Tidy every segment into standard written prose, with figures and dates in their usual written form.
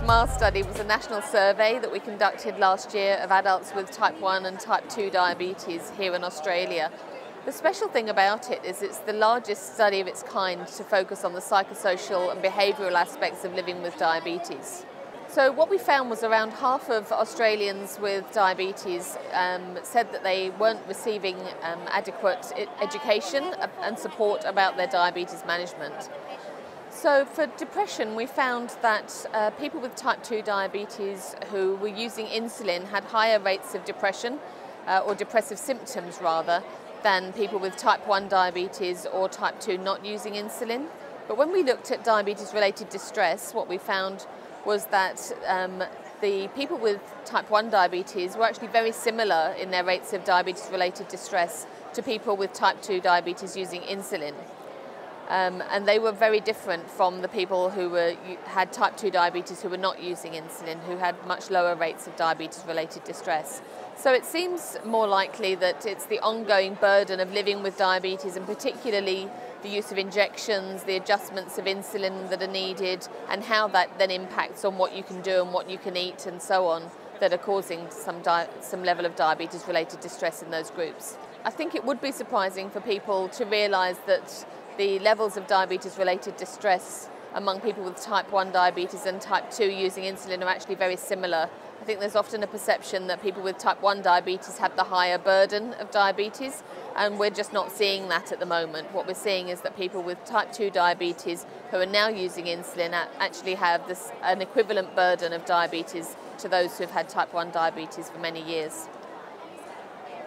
MARS study was a national survey that we conducted last year of adults with type 1 and type 2 diabetes here in Australia. The special thing about it is it's the largest study of its kind to focus on the psychosocial and behavioural aspects of living with diabetes. So what we found was around half of Australians with diabetes said that they weren't receiving adequate education and support about their diabetes management. So for depression, we found that people with type 2 diabetes who were using insulin had higher rates of depression, or depressive symptoms rather, than people with type 1 diabetes or type 2 not using insulin. But when we looked at diabetes-related distress, what we found was that the people with type 1 diabetes were actually very similar in their rates of diabetes-related distress to people with type 2 diabetes using insulin. And they were very different from the people who had type 2 diabetes who were not using insulin, who had much lower rates of diabetes-related distress. So it seems more likely that it's the ongoing burden of living with diabetes, and particularly the use of injections, the adjustments of insulin that are needed, and how that then impacts on what you can do and what you can eat and so on, that are causing some level of diabetes-related distress in those groups. I think it would be surprising for people to realise that the levels of diabetes-related distress among people with type 1 diabetes and type 2 using insulin are actually very similar. I think there's often a perception that people with type 1 diabetes have the higher burden of diabetes, and we're just not seeing that at the moment. What we're seeing is that people with type 2 diabetes who are now using insulin actually have an equivalent burden of diabetes to those who have had type 1 diabetes for many years.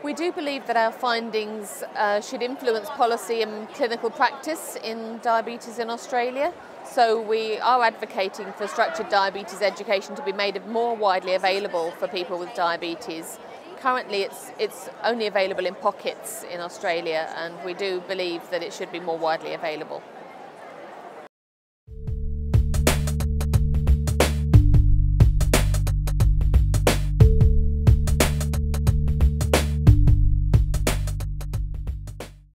We do believe that our findings should influence policy and clinical practice in diabetes in Australia. So we are advocating for structured diabetes education to be made more widely available for people with diabetes. Currently it's only available in pockets in Australia, and we do believe that it should be more widely available.